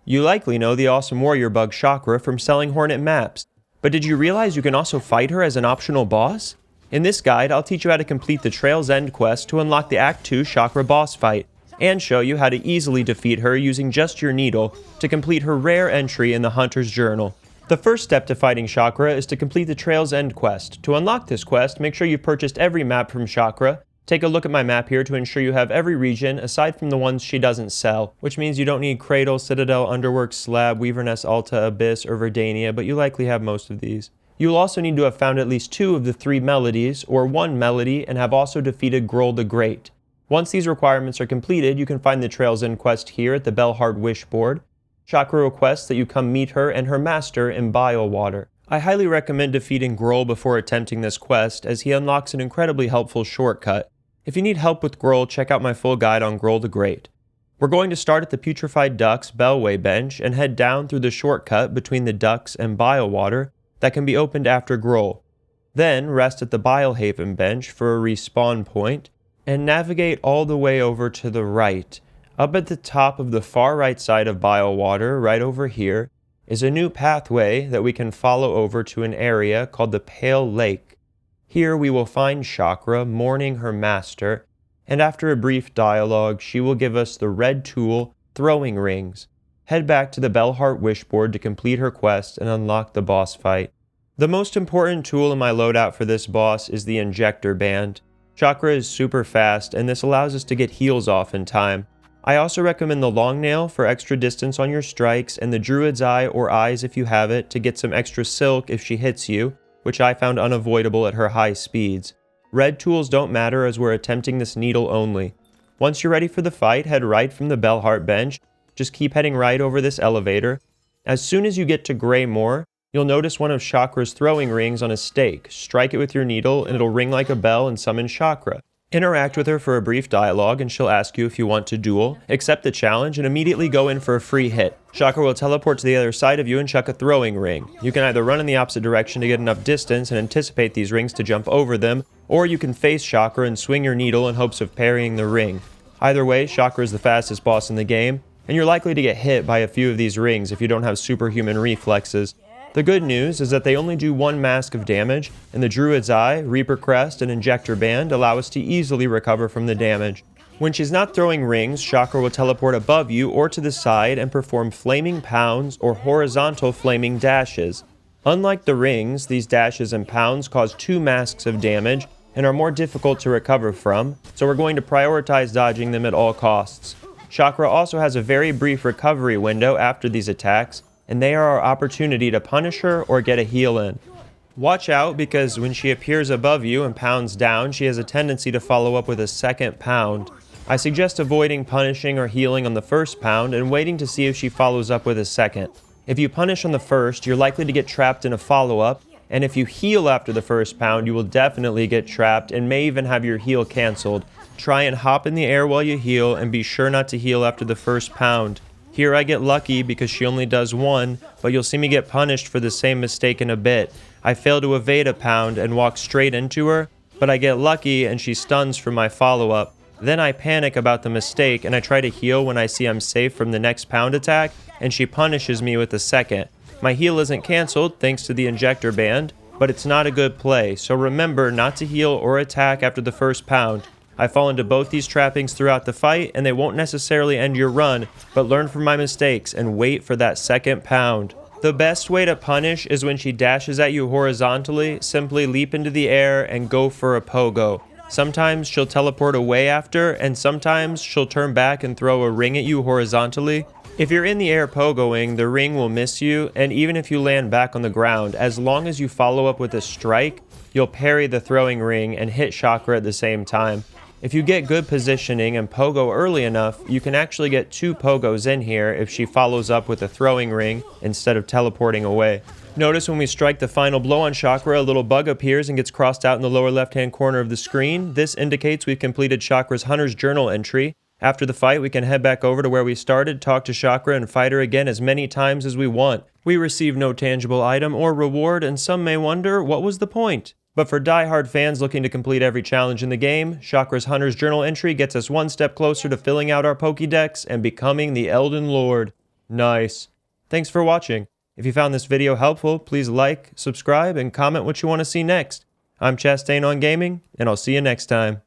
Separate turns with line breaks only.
You likely know the awesome warrior bug Chakra from selling Hornet maps, but did you realize you can also fight her as an optional boss? In this guide, I'll teach you how to complete the Trail's End quest to unlock the Act 2 Chakra Boss fight, and show you how to easily defeat her using just your needle to complete her rare entry in the Hunter's Journal. The first step to fighting Chakra is to complete the Trail's End quest. To unlock this quest, make sure you've purchased every map from Chakra. Take a look at my map here to ensure you have every region aside from the ones she doesn't sell, which means you don't need Cradle, Citadel, Underworks, Slab, Weaverness, Alta, Abyss, or Verdania, but you likely have most of these. You'll also need to have found at least 2 of the 3 melodies, or 1 melody, and have also defeated Grohl the Great. Once these requirements are completed, you can find the Trail's End quest here at the Bellheart Wish board. Chakra requests that you come meet her and her master in Bile Water. I highly recommend defeating Grohl before attempting this quest, as he unlocks an incredibly helpful shortcut. If you need help with Grohl, check out my full guide on Grohl the Great. We're going to start at the Putrefied Ducks Bellway bench and head down through the shortcut between the ducks and Bile Water that can be opened after Grohl. Then rest at the Bilehaven bench for a respawn point, and navigate all the way over to the right. Up at the top of the far right side of Bile Water, right over here, is a new pathway that we can follow over to an area called the Pale Lake. Here we will find Chakra mourning her master, and after a brief dialogue, she will give us the red tool, Throwing Rings. Head back to the Bellheart Wishboard to complete her quest and unlock the boss fight. The most important tool in my loadout for this boss is the Injector Band. Chakra is super fast, and this allows us to get heals off in time. I also recommend the Long Nail for extra distance on your strikes, and the Druid's Eye or Eyes if you have it to get some extra silk if she hits you, which I found unavoidable at her high speeds. Red tools don't matter as we're attempting this needle only. Once you're ready for the fight, head right from the Bellheart bench. Just keep heading right over this elevator. As soon as you get to Greymoor, you'll notice one of Chakra's throwing rings on a stake. Strike it with your needle and it'll ring like a bell and summon Chakra. Interact with her for a brief dialogue and she'll ask you if you want to duel, accept the challenge, and immediately go in for a free hit. Chakra will teleport to the other side of you and chuck a throwing ring. You can either run in the opposite direction to get enough distance and anticipate these rings to jump over them, or you can face Chakra and swing your needle in hopes of parrying the ring. Either way, Chakra is the fastest boss in the game, and you're likely to get hit by a few of these rings if you don't have superhuman reflexes. The good news is that they only do 1 mask of damage, and the Druid's Eye, Reaper Crest, and Injector Band allow us to easily recover from the damage. When she's not throwing rings, Chakra will teleport above you or to the side and perform flaming pounds or horizontal flaming dashes. Unlike the rings, these dashes and pounds cause 2 masks of damage and are more difficult to recover from, so we're going to prioritize dodging them at all costs. Chakra also has a very brief recovery window after these attacks, and they are our opportunity to punish her or get a heal in. Watch out, because when she appears above you and pounds down, she has a tendency to follow up with a second pound. I suggest avoiding punishing or healing on the first pound and waiting to see if she follows up with a second. If you punish on the first, you're likely to get trapped in a follow-up, and if you heal after the first pound, you will definitely get trapped and may even have your heal cancelled. Try and hop in the air while you heal, and be sure not to heal after the first pound. Here I get lucky because she only does 1, but you'll see me get punished for the same mistake in a bit. I fail to evade a pound and walk straight into her, but I get lucky and she stuns for my follow-up. Then I panic about the mistake and I try to heal when I see I'm safe from the next pound attack, and she punishes me with a second. My heal isn't cancelled thanks to the Injector Band, but it's not a good play, so remember not to heal or attack after the first pound. I fall into both these trappings throughout the fight, and they won't necessarily end your run, but learn from my mistakes and wait for that second pound. The best way to punish is when she dashes at you horizontally, simply leap into the air and go for a pogo. Sometimes she'll teleport away after, and sometimes she'll turn back and throw a ring at you horizontally. If you're in the air pogoing, the ring will miss you, and even if you land back on the ground, as long as you follow up with a strike, you'll parry the throwing ring and hit Chakra at the same time. If you get good positioning and pogo early enough, you can actually get 2 pogos in here if she follows up with a throwing ring instead of teleporting away. Notice when we strike the final blow on Chakra, a little bug appears and gets crossed out in the lower left-hand corner of the screen. This indicates we've completed Chakra's Hunter's Journal entry. After the fight, we can head back over to where we started, talk to Chakra, and fight her again as many times as we want. We receive no tangible item or reward, and some may wonder, what was the point? But for die-hard fans looking to complete every challenge in the game, Chakra's Hunter's Journal entry gets us 1 step closer to filling out our Pokédex and becoming the Elden Lord. Nice. Thanks for watching. If you found this video helpful, please like, subscribe, and comment what you want to see next. I'm Chastain on Gaming, and I'll see you next time.